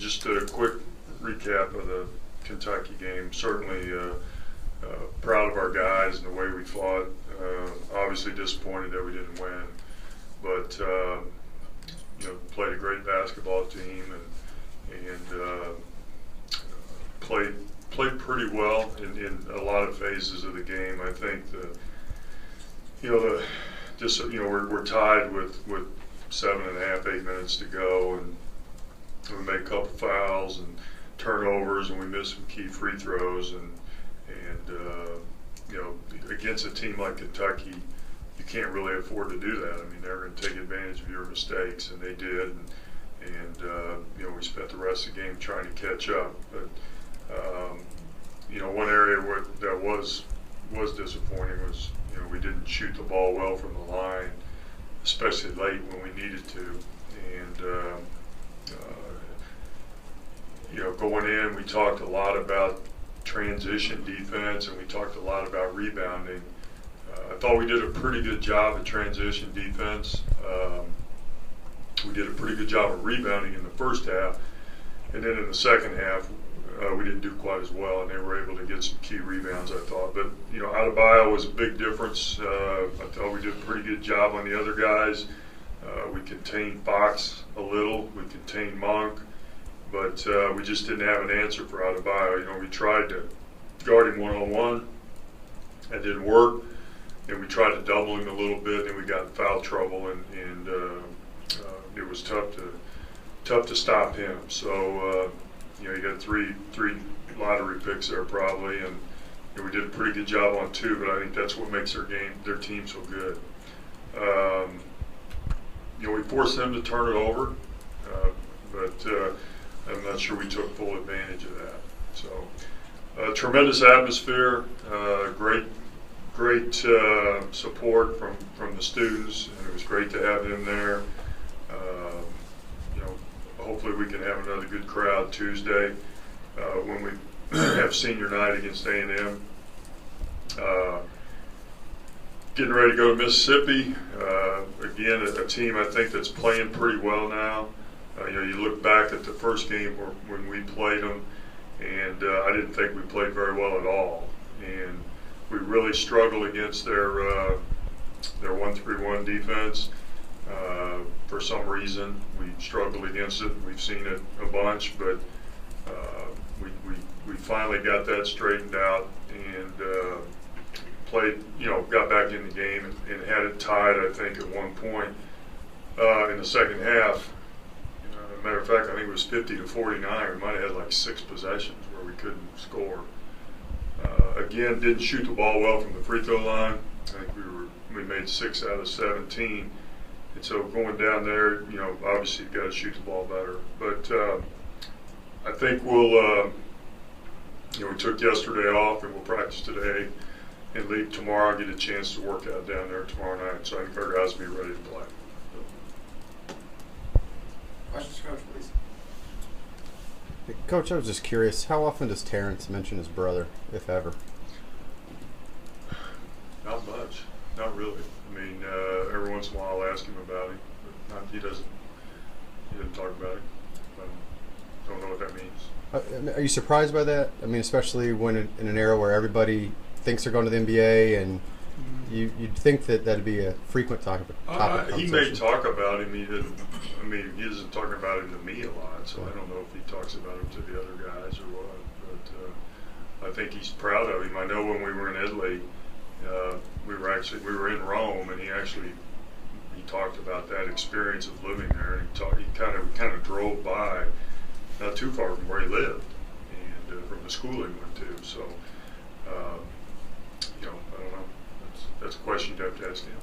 just a quick recap of the Kentucky game. Certainly proud of our guys and the way we fought. Obviously disappointed that we didn't win, but played a great basketball team and played pretty well in a lot of phases of the game. I think we're tied with 7.5, 8 minutes to go, and we made a couple fouls and turnovers, and we missed some key free throws, and against a team like Kentucky, you can't really afford to do that. I mean, they're going to take advantage of your mistakes, and they did, and we spent the rest of the game trying to catch up. But one area that was disappointing was we didn't shoot the ball well from the line, especially late when we needed to, and going in, we talked a lot about transition defense, and we talked a lot about rebounding. I thought we did a pretty good job at transition defense. We did a pretty good job of rebounding in the first half, and then in the second half, we didn't do quite as well, and they were able to get some key rebounds, I thought. But, Adebayo was a big difference. I thought we did a pretty good job on the other guys. We contained Fox a little. We contained Monk. But we just didn't have an answer for Adebayo. We tried to guard him one-on-one. That didn't work. And we tried to double him a little bit, and we got in foul trouble, and it was tough to stop him. So, you got three lottery picks there probably, and we did a pretty good job on two, but I think that's what makes their team so good. We forced them to turn it over, but I'm not sure we took full advantage of that. So, tremendous atmosphere, great support from the students, and it was great to have them there. Hopefully we can have another good crowd Tuesday when we have senior night against A&M. Getting ready to go to Mississippi. Again, a team I think that's playing pretty well now. You look back at the first game when we played them, and I didn't think we played very well at all. And we really struggled against their 1-3-1 defense. For some reason, we struggled against it. We've seen it a bunch, but we finally got that straightened out and played. Got back in the game and had it tied. I think at one point in the second half. Matter of fact, I think it was 50-49. We might have had like 6 possessions where we couldn't score. Again, didn't shoot the ball well from the free throw line. I think we made 6 out of 17. And so going down there, obviously you've got to shoot the ball better. But I think we took yesterday off, and we'll practice today and leave tomorrow, get a chance to work out down there tomorrow night. So I think our guys will be ready to play. Questions, Coach, please. Coach, I was just curious, how often does Terrence mention his brother, if ever? Not much. Not really. I mean, every once in a while I'll ask him about him, but he doesn't talk about him. I don't know what that means. Are you surprised by that? I mean, especially when in an era where everybody thinks they're going to the NBA, and you'd think that'd be a frequent topic. He may talk about him. He isn't talking about him to me a lot, so I don't know if he talks about him to the other guys or what. But I think he's proud of him. I know when we were in Italy, we were in Rome, and he talked about that experience of living there, and he kind of drove by, not too far from where he lived, and from the school he went to. So, I don't know. That's a question you'd have to ask him.